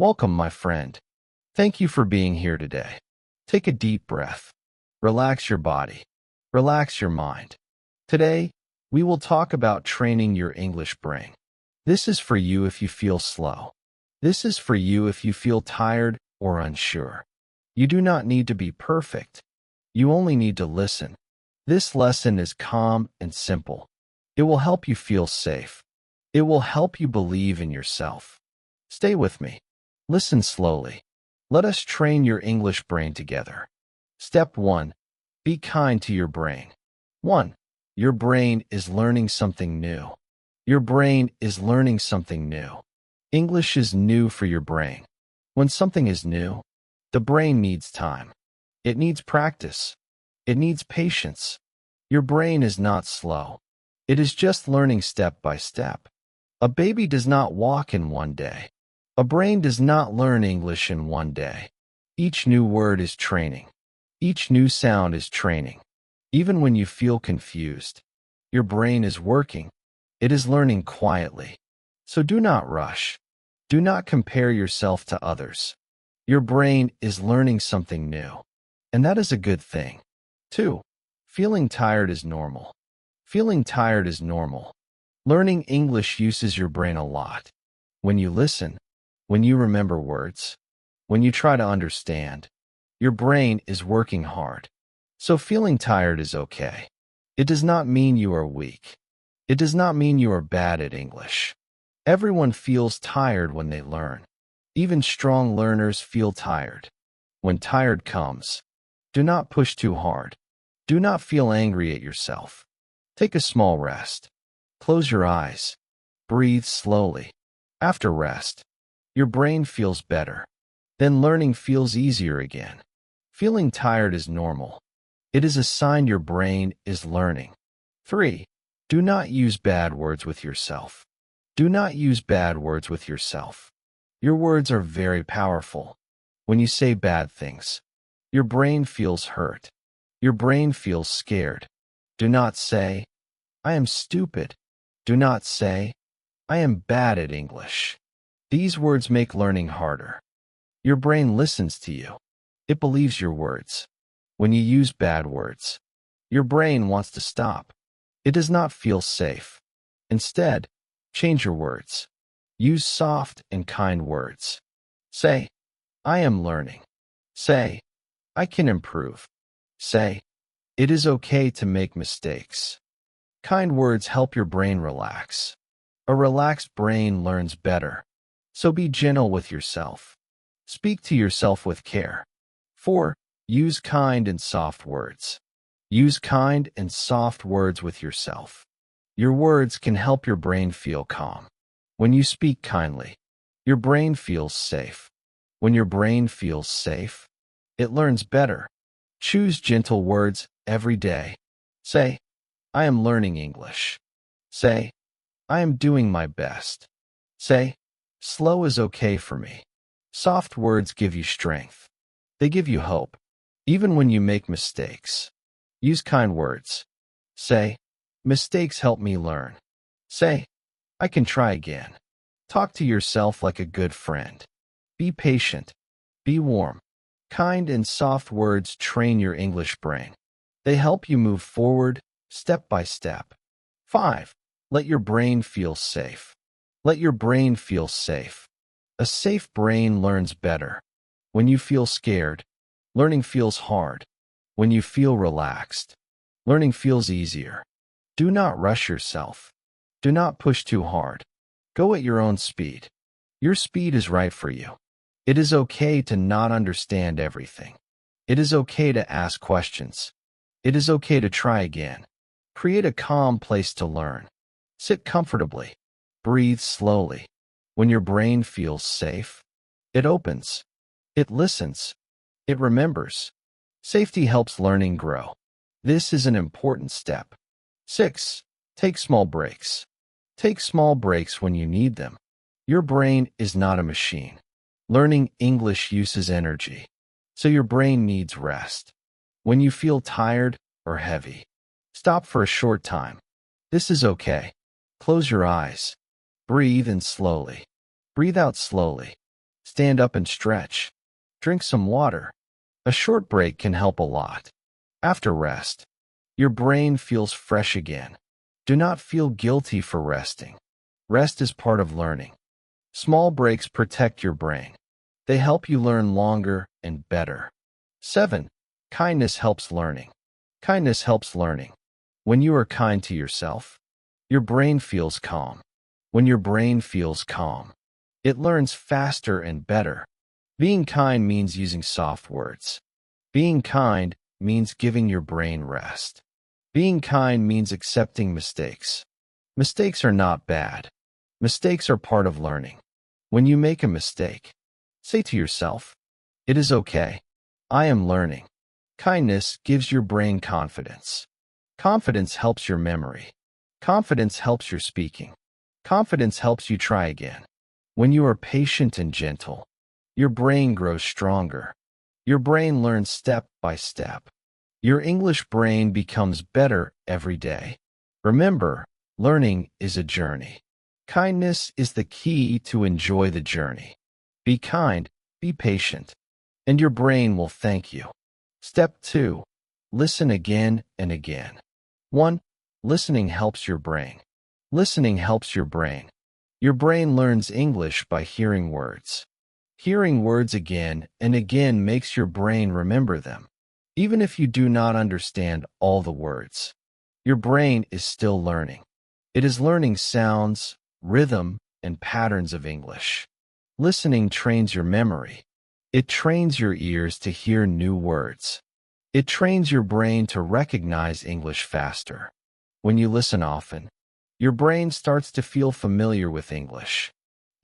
Welcome, my friend. Thank you for being here today. Take a deep breath. Relax your body. Relax your mind. Today, we will talk about training your English brain. This is for you if you feel slow. This is for you if you feel tired or unsure. You do not need to be perfect. You only need to listen. This lesson is calm and simple. It will help you feel safe. It will help you believe in yourself. Stay with me. Listen slowly. Let us train your English brain together. Step 1. Be kind to your brain. 1. Your brain is learning something new. Your brain is learning something new. English is new for your brain. When something is new, the brain needs time. It needs practice. It needs patience. Your brain is not slow. It is just learning step by step. A baby does not walk in one day. A brain does not learn English in one day. Each new word is training. Each new sound is training. Even when you feel confused, your brain is working. It is learning quietly. So do not rush. Do not compare yourself to others. Your brain is learning something new, and that is a good thing. 2. Feeling tired is normal. Feeling tired is normal. Learning English uses your brain a lot. When you listen, when you remember words, when you try to understand, your brain is working hard. So feeling tired is okay. It does not mean you are weak. It does not mean you are bad at English. Everyone feels tired when they learn. Even strong learners feel tired. When tired comes, do not push too hard. Do not feel angry at yourself. Take a small rest. Close your eyes. Breathe slowly. After rest, your brain feels better. Then learning feels easier again. Feeling tired is normal. It is a sign your brain is learning. 3. Do not use bad words with yourself. Do not use bad words with yourself. Your words are very powerful. When you say bad things, your brain feels hurt. Your brain feels scared. Do not say, I am stupid. Do not say, I am bad at English. These words make learning harder. Your brain listens to you. It believes your words. When you use bad words, your brain wants to stop. It does not feel safe. Instead, change your words. Use soft and kind words. Say, I am learning. Say, I can improve. Say, it is okay to make mistakes. Kind words help your brain relax. A relaxed brain learns better. So be gentle with yourself. Speak to yourself with care. 4. Use kind and soft words. Use kind and soft words with yourself. Your words can help your brain feel calm. When you speak kindly, your brain feels safe. When your brain feels safe, it learns better. Choose gentle words every day. Say, I am learning English. Say, I am doing my best. Say, slow is okay for me. Soft words give you strength. They give you hope. Even when you make mistakes, use kind words. Say, mistakes help me learn. Say, I can try again. Talk to yourself like a good friend. Be patient. Be warm. Kind and soft words train your English brain. They help you move forward step by step. 5. Let your brain feel safe. Let your brain feel safe. A safe brain learns better. When you feel scared, learning feels hard. When you feel relaxed, learning feels easier. Do not rush yourself. Do not push too hard. Go at your own speed. Your speed is right for you. It is okay to not understand everything. It is okay to ask questions. It is okay to try again. Create a calm place to learn. Sit comfortably. Breathe slowly. When your brain feels safe, it opens. It listens. It remembers. Safety helps learning grow. This is an important step. 6. Take small breaks. Take small breaks when you need them. Your brain is not a machine. Learning English uses energy, so your brain needs rest. When you feel tired or heavy, stop for a short time. This is okay. Close your eyes. Breathe in slowly. Breathe out slowly. Stand up and stretch. Drink some water. A short break can help a lot. After rest, your brain feels fresh again. Do not feel guilty for resting. Rest is part of learning. Small breaks protect your brain. They help you learn longer and better. 7. Kindness helps learning. Kindness helps learning. When you are kind to yourself, your brain feels calm. When your brain feels calm, it learns faster and better. Being kind means using soft words. Being kind means giving your brain rest. Being kind means accepting mistakes. Mistakes are not bad. Mistakes are part of learning. When you make a mistake, say to yourself, "It is okay. I am learning." Kindness gives your brain confidence. Confidence helps your memory. Confidence helps your speaking. Confidence helps you try again. When you are patient and gentle, your brain grows stronger. Your brain learns step by step. Your English brain becomes better every day. Remember, learning is a journey. Kindness is the key to enjoy the journey. Be kind, be patient, and your brain will thank you. Step 2. Listen again and again. 1. Listening helps your brain. Listening helps your brain. Your brain learns English by hearing words. Hearing words again and again makes your brain remember them. Even if you do not understand all the words, your brain is still learning. It is learning sounds, rhythm, and patterns of English. Listening trains your memory. It trains your ears to hear new words. It trains your brain to recognize English faster. When you listen often, your brain starts to feel familiar with English.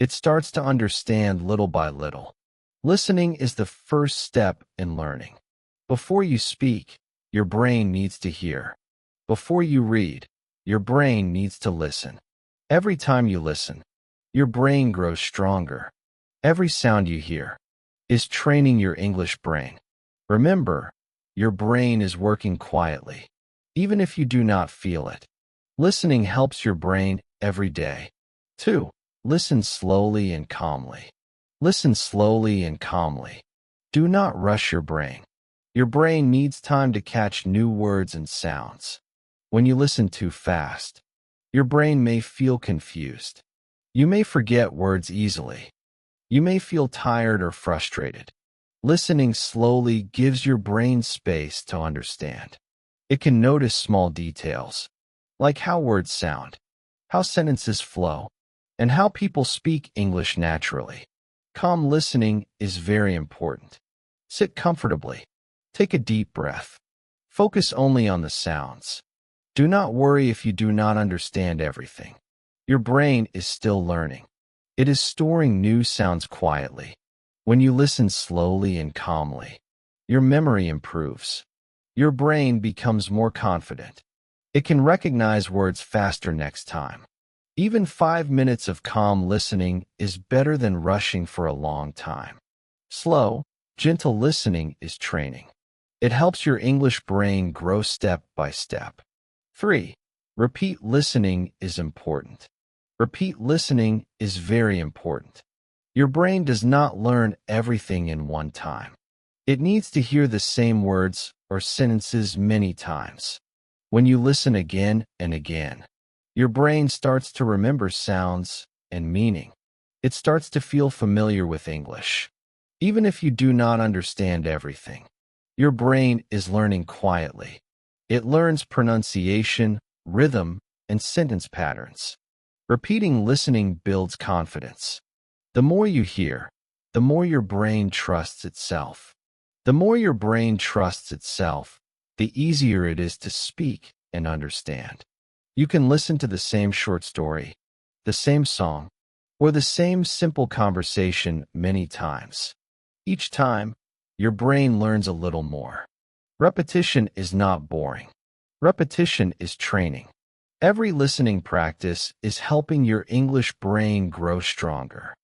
It starts to understand little by little. Listening is the first step in learning. Before you speak, your brain needs to hear. Before you read, your brain needs to listen. Every time you listen, your brain grows stronger. Every sound you hear is training your English brain. Remember, your brain is working quietly, even if you do not feel it. Listening helps your brain every day. 2. Listen slowly and calmly. Listen slowly and calmly. Do not rush your brain. Your brain needs time to catch new words and sounds. When you listen too fast, your brain may feel confused. You may forget words easily. You may feel tired or frustrated. Listening slowly gives your brain space to understand. It can notice small details, like how words sound, how sentences flow, and how people speak English naturally. Calm listening is very important. Sit comfortably. Take a deep breath. Focus only on the sounds. Do not worry if you do not understand everything. Your brain is still learning. It is storing new sounds quietly. When you listen slowly and calmly, your memory improves. Your brain becomes more confident. It can recognize words faster next time. Even 5 minutes of calm listening is better than rushing for a long time. Slow, gentle listening is training. It helps your English brain grow step by step. 3. Repeat listening is important. Repeat listening is very important. Your brain does not learn everything in one time. It needs to hear the same words or sentences many times. When you listen again and again, your brain starts to remember sounds and meaning. It starts to feel familiar with English. Even if you do not understand everything, your brain is learning quietly. It learns pronunciation, rhythm, and sentence patterns. Repeating listening builds confidence. The more you hear, the more your brain trusts itself. The more your brain trusts itself, the easier it is to speak and understand. You can listen to the same short story, the same song, or the same simple conversation many times. Each time, your brain learns a little more. Repetition is not boring. Repetition is training. Every listening practice is helping your English brain grow stronger.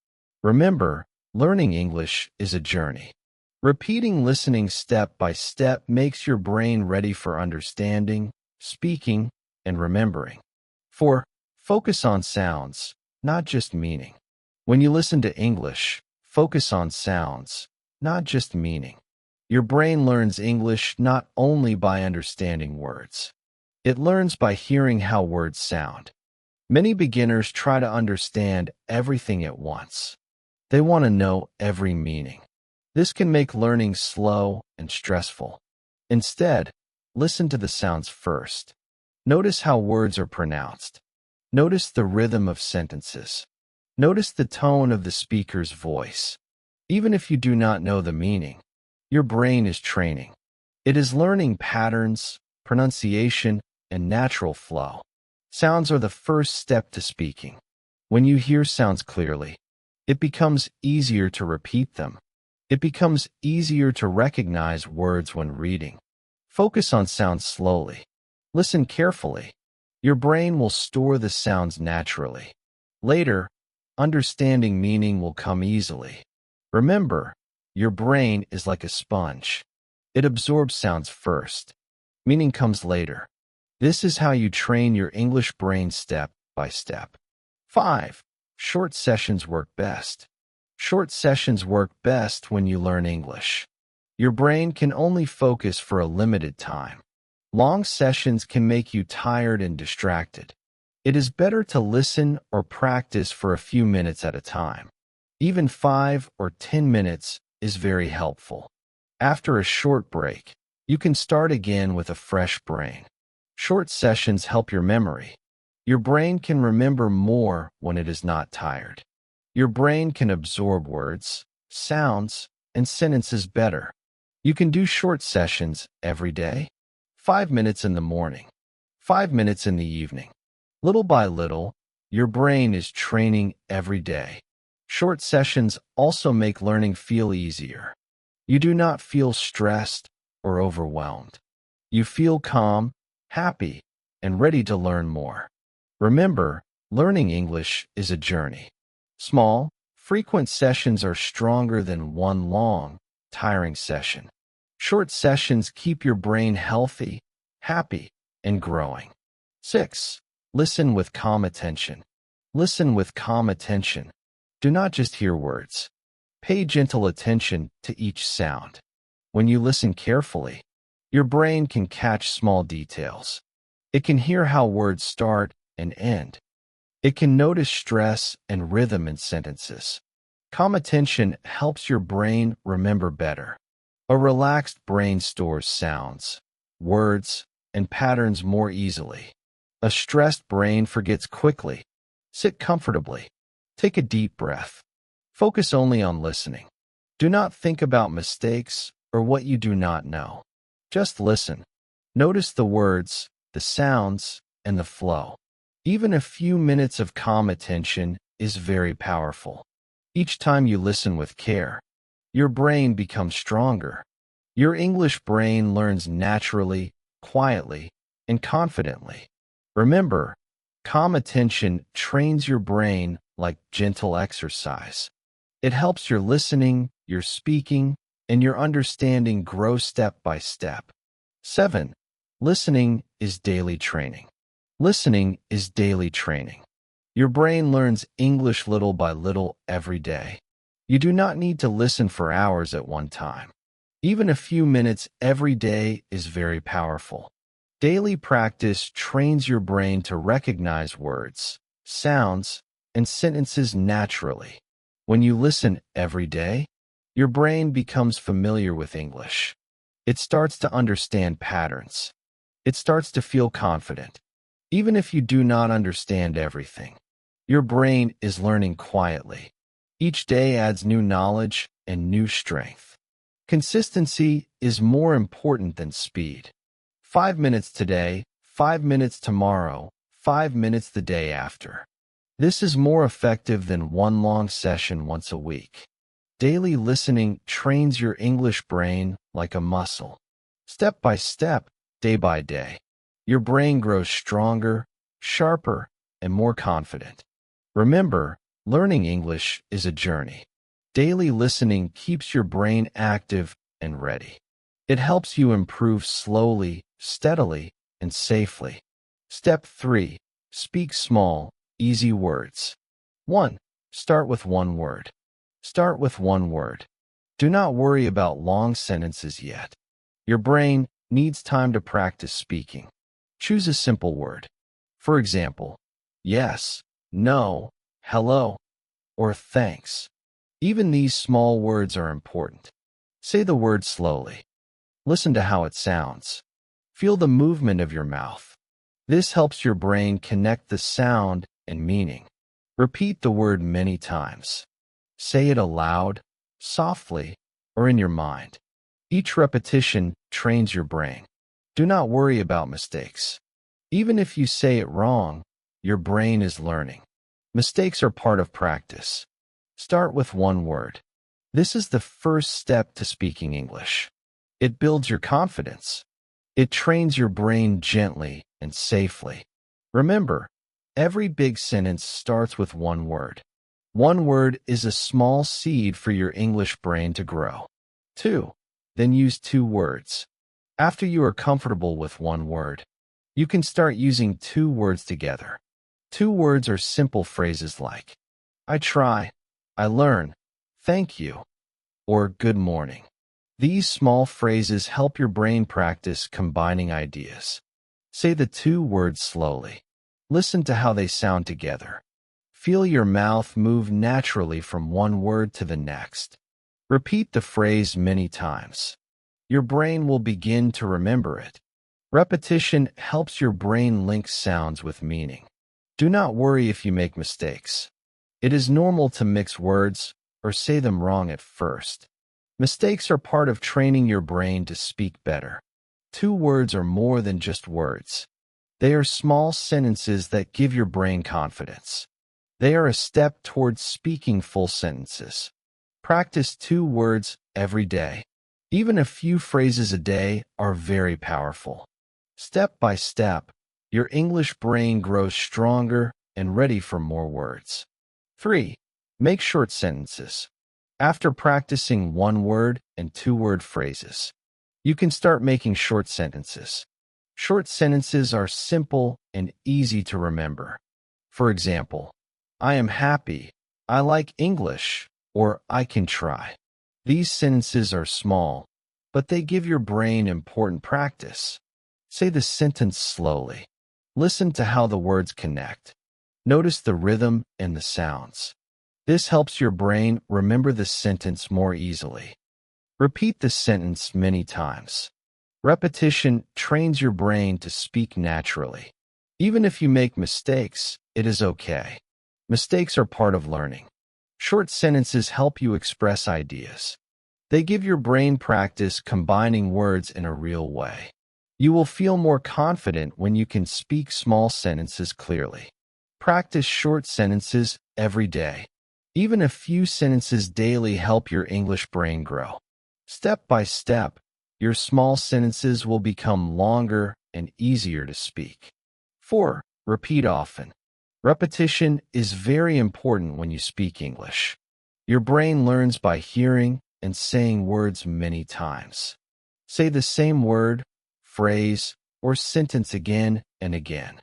Remember, learning English is a journey. Repeating listening step by step makes your brain ready for understanding, speaking, and remembering. 4. Focus on sounds, not just meaning. When you listen to English, Focus on sounds, not just meaning. Your brain learns English not only by understanding words. It learns by hearing how words sound. Many beginners try to understand everything at once. They want to know every meaning. This can make learning slow and stressful. Instead, listen to the sounds first. Notice how words are pronounced. Notice the rhythm of sentences. Notice the tone of the speaker's voice. Even if you do not know the meaning, your brain is training. It is learning patterns, pronunciation, and natural flow. Sounds are the first step to speaking. When you hear sounds clearly, it becomes easier to repeat them. It becomes easier to recognize words when reading. Focus on sounds slowly. Listen carefully. Your brain will store the sounds naturally. Later, understanding meaning will come easily. Remember, your brain is like a sponge. It absorbs sounds first. Meaning comes later. This is how you train your English brain step by step. 5. Short sessions work best. Short sessions work best when you learn English. Your brain can only focus for a limited time. Long sessions can make you tired and distracted. It is better to listen or practice for a few minutes at a time. Even 5 or 10 minutes is very helpful. After a short break, you can start again with a fresh brain. Short sessions help your memory. Your brain can remember more when it is not tired. Your brain can absorb words, sounds, and sentences better. You can do short sessions every day. 5 minutes in the morning, 5 minutes in the evening. Little by little, your brain is training every day. Short sessions also make learning feel easier. You do not feel stressed or overwhelmed. You feel calm, happy, and ready to learn more. Remember, learning English is a journey. Small, frequent sessions are stronger than one long, tiring session. Short sessions keep your brain healthy, happy, and growing. 6. Listen with calm attention. Listen with calm attention. Do not just hear words. Pay gentle attention to each sound. When you listen carefully, your brain can catch small details. It can hear how words start and end. It can notice stress and rhythm in sentences. Calm attention helps your brain remember better. A relaxed brain stores sounds, words, and patterns more easily. A stressed brain forgets quickly. Sit comfortably. Take a deep breath. Focus only on listening. Do not think about mistakes or what you do not know. Just listen. Notice the words, the sounds, and the flow. Even a few minutes of calm attention is very powerful. Each time you listen with care, your brain becomes stronger. Your English brain learns naturally, quietly, and confidently. Remember, calm attention trains your brain like gentle exercise. It helps your listening, your speaking, and your understanding grow step by step. 7. Listening is daily training. Listening is daily training. Your brain learns English little by little every day. You do not need to listen for hours at one time. Even a few minutes every day is very powerful. Daily practice trains your brain to recognize words, sounds, and sentences naturally. When you listen every day, your brain becomes familiar with English. It starts to understand patterns. It starts to feel confident. Even if you do not understand everything, your brain is learning quietly. Each day adds new knowledge and new strength. Consistency is more important than speed. 5 minutes today, 5 minutes tomorrow, 5 minutes the day after. This is more effective than one long session once a week. Daily listening trains your English brain like a muscle. Step by step, day by day, your brain grows stronger, sharper, and more confident. Remember, learning English is a journey. Daily listening keeps your brain active and ready. It helps you improve slowly, steadily, and safely. Step 3. Speak small, easy words. 1. Start with one word. Start with one word. Do not worry about long sentences yet. Your brain needs time to practice speaking. Choose a simple word. For example, yes, no, hello, or thanks. Even these small words are important. Say the word slowly. Listen to how it sounds. Feel the movement of your mouth. This helps your brain connect the sound and meaning. Repeat the word many times. Say it aloud, softly, or in your mind. Each repetition trains your brain. Do not worry about mistakes. Even if you say it wrong, your brain is learning. Mistakes are part of practice. Start with one word. This is the first step to speaking English. It builds your confidence. It trains your brain gently and safely. Remember, every big sentence starts with one word. One word is a small seed for your English brain to grow. 2. Then use 2 words. After you are comfortable with one word, you can start using 2 words together. 2 words are simple phrases like, I try, I learn, thank you, or good morning. These small phrases help your brain practice combining ideas. Say the 2 words slowly. Listen to how they sound together. Feel your mouth move naturally from one word to the next. Repeat the phrase many times. Your brain will begin to remember it. Repetition helps your brain link sounds with meaning. Do not worry if you make mistakes. It is normal to mix words or say them wrong at first. Mistakes are part of training your brain to speak better. 2 words are more than just words. They are small sentences that give your brain confidence. They are a step towards speaking full sentences. Practice 2 words every day. Even a few phrases a day are very powerful. Step by step, your English brain grows stronger and ready for more words. 3. Make short sentences. After practicing 1 word and 2 word phrases, you can start making short sentences. Short sentences are simple and easy to remember. For example, I am happy, I like English, or I can try. These sentences are small, but they give your brain important practice. Say the sentence slowly. Listen to how the words connect. Notice the rhythm and the sounds. This helps your brain remember the sentence more easily. Repeat the sentence many times. Repetition trains your brain to speak naturally. Even if you make mistakes, it is okay. Mistakes are part of learning. Short sentences help you express ideas. They give your brain practice combining words in a real way. You will feel more confident when you can speak small sentences clearly. Practice short sentences every day. Even a few sentences daily help your English brain grow. Step by step, your small sentences will become longer and easier to speak. 4. Repeat often. Repetition is very important when you speak English. Your brain learns by hearing and saying words many times. Say the same word, phrase, or sentence again and again.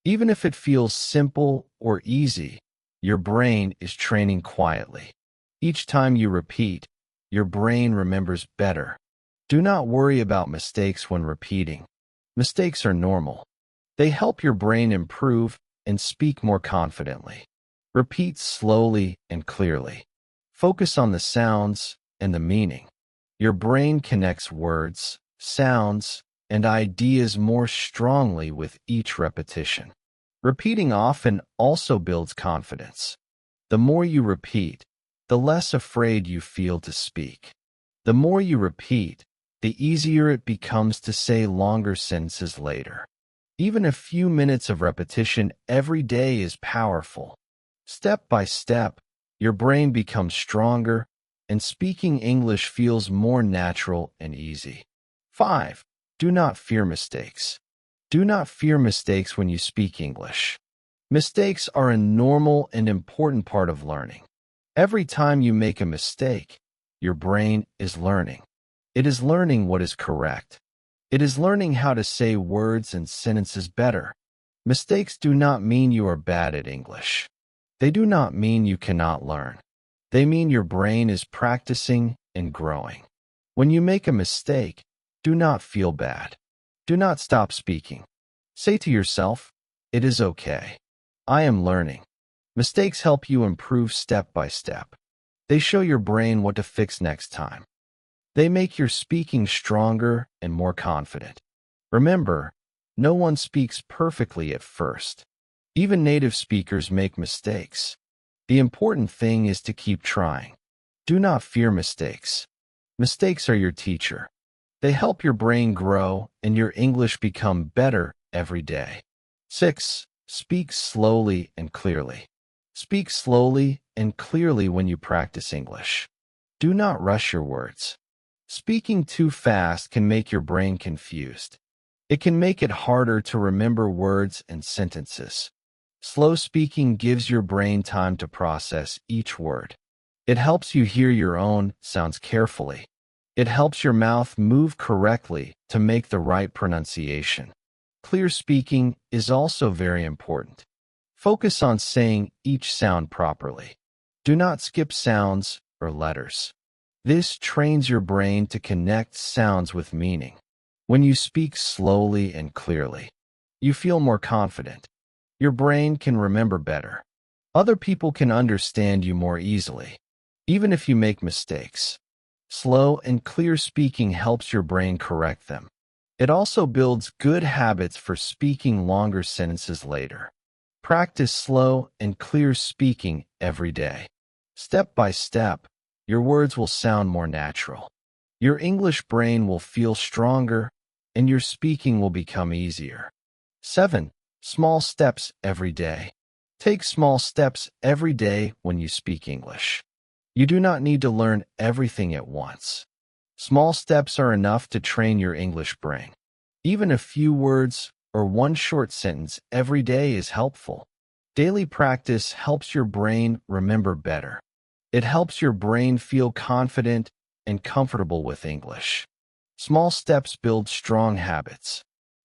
Even if it feels simple or easy, your brain is training quietly. Each time you repeat, your brain remembers better. Do not worry about mistakes when repeating. Mistakes are normal. They help your brain improve and speak more confidently. Repeat slowly and clearly. Focus on the sounds and the meaning. Your brain connects words, sounds, and ideas more strongly with each repetition. Repeating often also builds confidence. The more you repeat, the less afraid you feel to speak. The more you repeat, the easier it becomes to say longer sentences later. Even a few minutes of repetition every day is powerful. Step by step, your brain becomes stronger, and speaking English feels more natural and easy. 5. Do not fear mistakes. Do not fear mistakes when you speak English. Mistakes are a normal and important part of learning. Every time you make a mistake, your brain is learning. It is learning what is correct. It is learning how to say words and sentences better. Mistakes do not mean you are bad at English. They do not mean you cannot learn. They mean your brain is practicing and growing. When you make a mistake, do not feel bad. Do not stop speaking. Say to yourself, "It is okay. I am learning." Mistakes help you improve step by step. They show your brain what to fix next time. They make your speaking stronger and more confident. Remember, no one speaks perfectly at first. Even native speakers make mistakes. The important thing is to keep trying. Do not fear mistakes. Mistakes are your teacher. They help your brain grow and your English become better every day. 6. Speak slowly and clearly. Speak slowly and clearly when you practice English. Do not rush your words. Speaking too fast can make your brain confused. It can make it harder to remember words and sentences. Slow speaking gives your brain time to process each word. It helps you hear your own sounds carefully. It helps your mouth move correctly to make the right pronunciation. Clear speaking is also very important. Focus on saying each sound properly. Do not skip sounds or letters. This trains your brain to connect sounds with meaning. When you speak slowly and clearly, you feel more confident. Your brain can remember better. Other people can understand you more easily, even if you make mistakes. Slow and clear speaking helps your brain correct them. It also builds good habits for speaking longer sentences later. Practice slow and clear speaking every day. Step by step, your words will sound more natural. Your English brain will feel stronger, and your speaking will become easier. 7. Small steps every day. Take small steps every day when you speak English. You do not need to learn everything at once. Small steps are enough to train your English brain. Even a few words or one short sentence every day is helpful. Daily practice helps your brain remember better. It helps your brain feel confident and comfortable with English. Small steps build strong habits.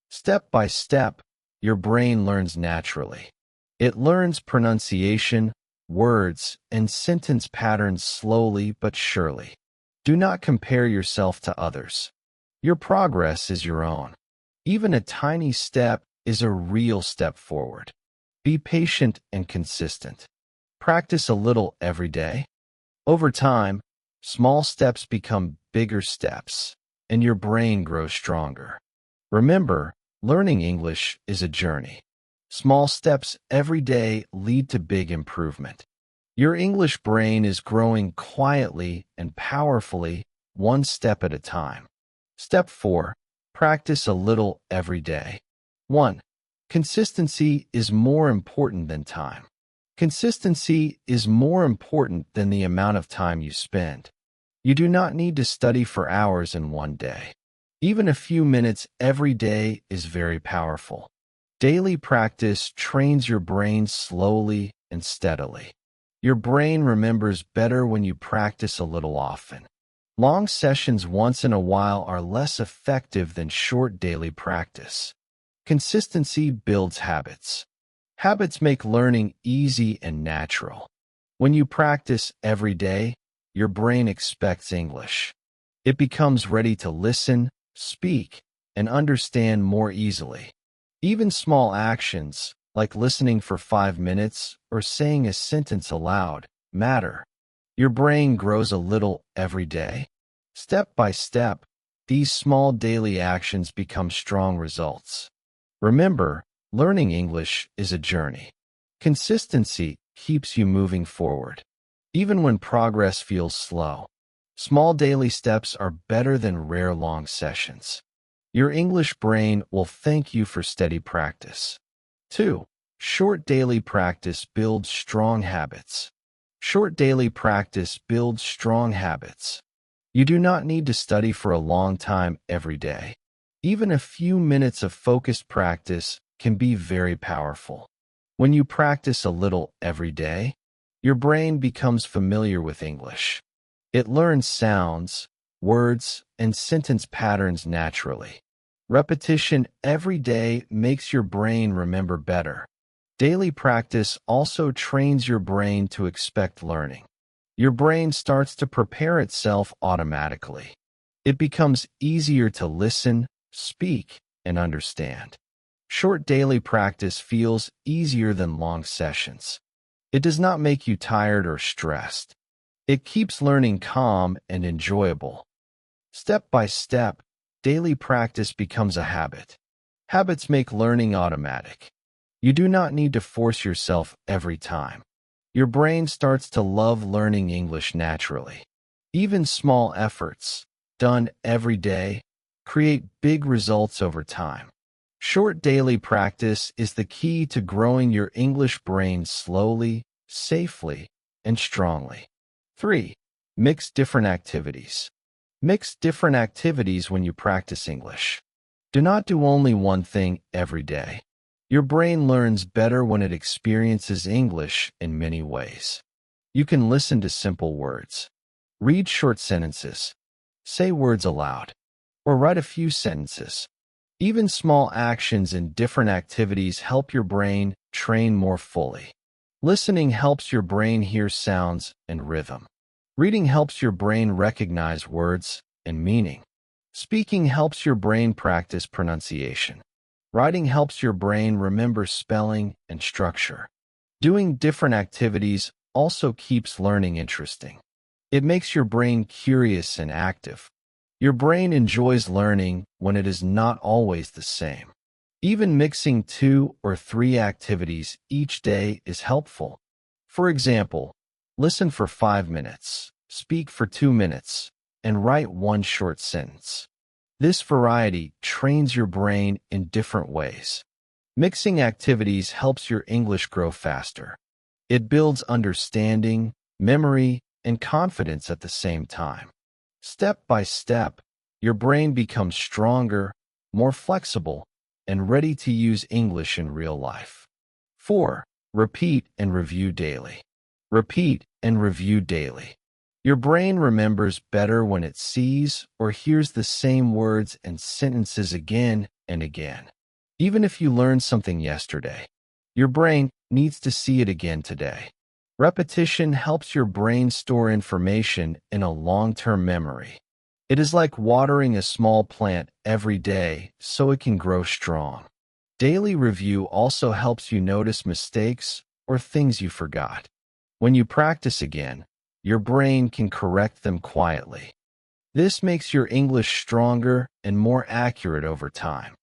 Step by step, your brain learns naturally. It learns pronunciation, words, and sentence patterns slowly but surely. Do not compare yourself to others. Your progress is your own. Even a tiny step is a real step forward. Be patient and consistent. Practice a little every day. Over time, small steps become bigger steps, and your brain grows stronger. Remember, learning English is a journey. Small steps every day lead to big improvement. Your English brain is growing quietly and powerfully, one step at a time. Step 4. Practice a little every day. 1. Consistency is more important than time. Consistency is more important than the amount of time you spend. You do not need to study for hours in one day. Even a few minutes every day is very powerful. Daily practice trains your brain slowly and steadily. Your brain remembers better when you practice a little often. Long sessions once in a while are less effective than short daily practice. Consistency builds habits. Habits make learning easy and natural. When you practice every day, your brain expects English. It becomes ready to listen, speak, and understand more easily. Even small actions, like listening for 5 minutes or saying a sentence aloud, matter. Your brain grows a little every day. Step by step, these small daily actions become strong results. Remember, learning English is a journey. Consistency keeps you moving forward. Even when progress feels slow, small daily steps are better than rare long sessions. Your English brain will thank you for steady practice. 2. Short daily practice builds strong habits. Short daily practice builds strong habits. You do not need to study for a long time every day. Even a few minutes of focused practice can be very powerful. When you practice a little every day, your brain becomes familiar with English. It learns sounds, words, and sentence patterns naturally. Repetition every day makes your brain remember better. Daily practice also trains your brain to expect learning. your brain starts to prepare itself automatically. It becomes easier to listen, speak, and understand. Short daily practice feels easier than long sessions. It does not make you tired or stressed. It keeps learning calm and enjoyable. Step by step, daily practice becomes a habit. Habits make learning automatic. You do not need to force yourself every time. Your brain starts to love learning English naturally. Even small efforts, done every day, create big results over time. Short daily practice is the key to growing your English brain slowly, safely, and strongly. 3. Mix different activities. Mix different activities when you practice English. Do not do only one thing every day. Your brain learns better when it experiences English in many ways. You can listen to simple words, read short sentences, say words aloud, or write a few sentences. Even small actions in different activities help your brain train more fully. Listening helps your brain hear sounds and rhythm. Reading helps your brain recognize words and meaning. Speaking helps your brain practice pronunciation. Writing helps your brain remember spelling and structure. Doing different activities also keeps learning interesting. It makes your brain curious and active. Your brain enjoys learning when it is not always the same. Even mixing 2 or 3 activities each day is helpful. For example, listen for 5 minutes, speak for 2 minutes, and write one short sentence. This variety trains your brain in different ways. Mixing activities helps your English grow faster. It builds understanding, memory, and confidence at the same time. Step by step, your brain becomes stronger, more flexible, and ready to use English in real life. 4. Repeat and review daily. Repeat and review daily. Your brain remembers better when it sees or hears the same words and sentences again and again. Even if you learned something yesterday, your brain needs to see it again today. Repetition helps your brain store information in a long-term memory. It is like watering a small plant every day so it can grow strong. Daily review also helps you notice mistakes or things you forgot. When you practice again, your brain can correct them quietly. This makes your English stronger and more accurate over time.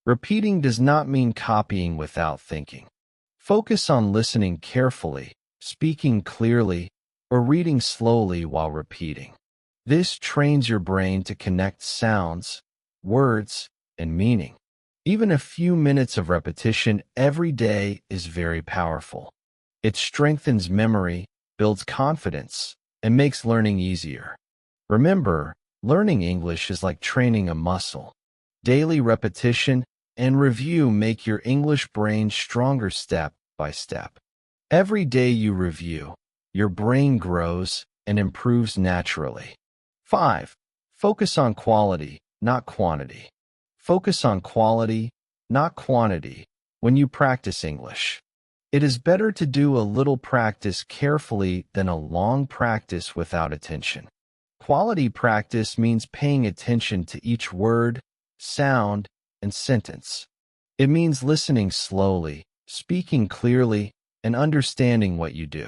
Repeating does not mean copying without thinking. Focus on listening carefully, speaking clearly, or reading slowly while repeating. This trains your brain to connect sounds, words, and meaning. Even a few minutes of repetition every day is very powerful. It strengthens memory, builds confidence, and makes learning easier. Remember, learning English is like training a muscle. Daily repetition and review make your English brain stronger step by step. Every day you review, your brain grows and improves naturally. 5. Focus on quality, not quantity. Focus on quality, not quantity, when you practice English. It is better to do a little practice carefully than a long practice without attention. Quality practice means paying attention to each word, sound, and sentence. It means listening slowly, speaking clearly, and understanding what you do.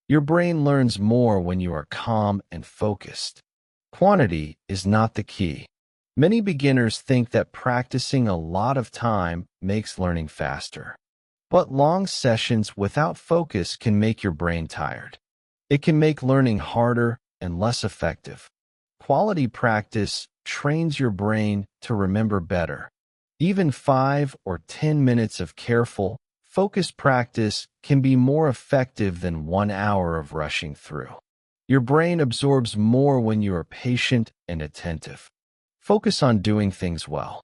Your brain learns more when you are calm and focused. Quantity is not the key. Many beginners think that practicing a lot of time makes learning faster. But long sessions without focus can make your brain tired. It can make learning harder and less effective. Quality practice trains your brain to remember better. Even 5 or 10 minutes of careful, focused practice can be more effective than 1 hour of rushing through. Your brain absorbs more when you are patient and attentive. Focus on doing things well.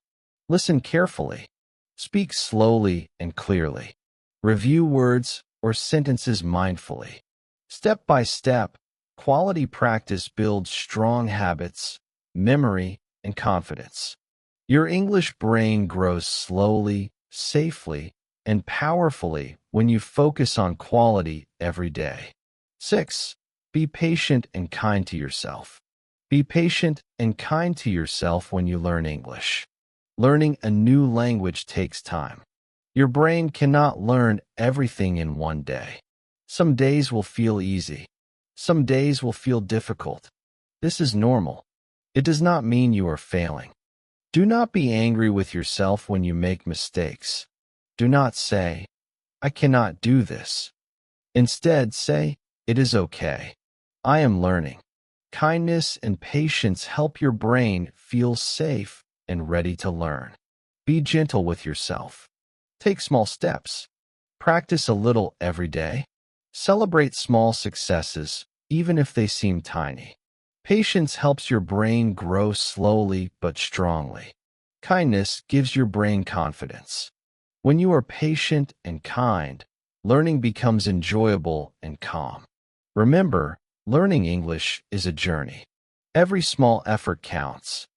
Listen carefully. Speak slowly and clearly. Review words or sentences mindfully. Step by step, quality practice builds strong habits, memory, and confidence. Your English brain grows slowly, safely, and powerfully when you focus on quality every day. 6. Be patient and kind to yourself. Be patient and kind to yourself when you learn English. Learning a new language takes time. Your brain cannot learn everything in one day. Some days will feel easy. Some days will feel difficult. This is normal. It does not mean you are failing. Do not be angry with yourself when you make mistakes. Do not say, "I cannot do this." Instead, say, "It is okay. I am learning." Kindness and patience help your brain feel safe and ready to learn. Be gentle with yourself. Take small steps. Practice a little every day. Celebrate small successes, even if they seem tiny. Patience helps your brain grow slowly but strongly. Kindness gives your brain confidence. When you are patient and kind, learning becomes enjoyable and calm. Remember, learning English is a journey. Every small effort counts.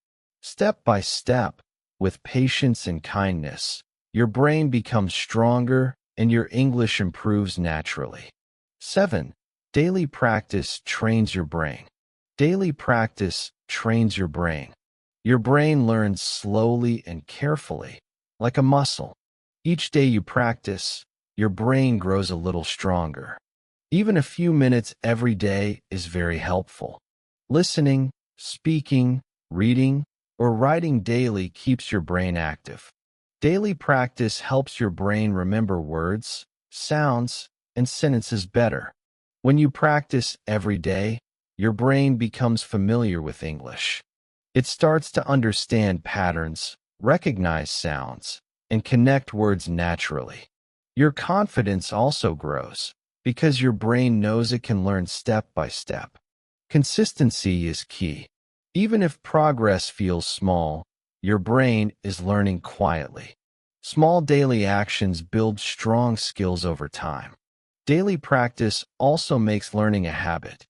Step by step, with patience and kindness, your brain becomes stronger and your English improves naturally. 7. Daily practice trains your brain. Daily practice trains your brain. Your brain learns slowly and carefully, like a muscle. Each day you practice, your brain grows a little stronger. Even a few minutes every day is very helpful. Listening, speaking, reading, or writing daily keeps your brain active. Daily practice helps your brain remember words, sounds, and sentences better. When you practice every day, your brain becomes familiar with English. It starts to understand patterns, recognize sounds, and connect words naturally. Your confidence also grows because your brain knows it can learn step by step. Consistency is key. Even if progress feels small, your brain is learning quietly. Small daily actions build strong skills over time. Daily practice also makes learning a habit.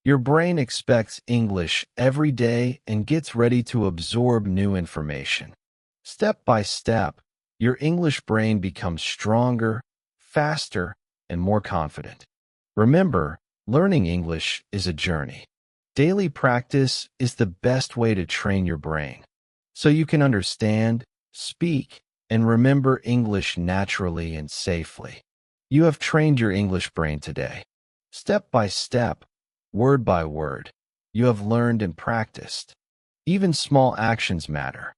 Your brain expects English every day and gets ready to absorb new information. Step by step, your English brain becomes stronger, faster, and more confident. Remember, learning English is a journey. Daily practice is the best way to train your brain, so you can understand, speak, and remember English naturally and safely. You have trained your English brain today. Step by step, word by word, you have learned and practiced. Even small actions matter.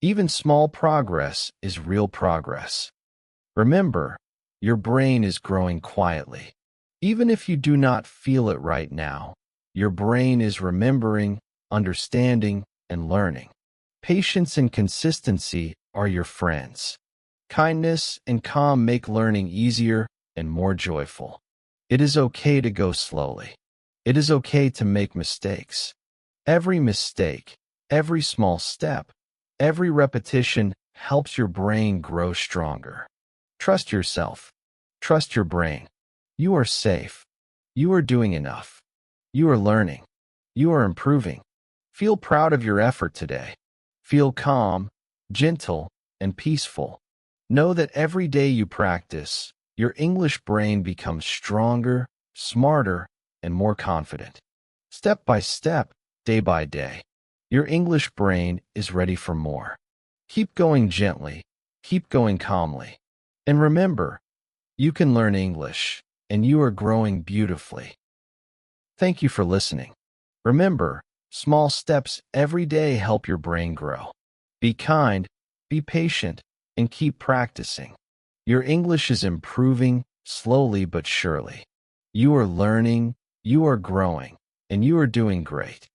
Even small progress is real progress. Remember, your brain is growing quietly. Even if you do not feel it right now, your brain is remembering, understanding, and learning. Patience and consistency are your friends. Kindness and calm make learning easier and more joyful. It is okay to go slowly. It is okay to make mistakes. Every mistake, every small step, every repetition helps your brain grow stronger. Trust yourself. Trust your brain. You are safe. You are doing enough. You are learning. You are improving. Feel proud of your effort today. Feel calm, gentle, and peaceful. Know that every day you practice, your English brain becomes stronger, smarter, and more confident. Step by step, day by day, your English brain is ready for more. Keep going gently. Keep going calmly. And remember, you can learn English, and you are growing beautifully. Thank you for listening. Remember, small steps every day help your brain grow. Be kind, be patient, and keep practicing. Your English is improving slowly but surely. You are learning, you are growing, and you are doing great.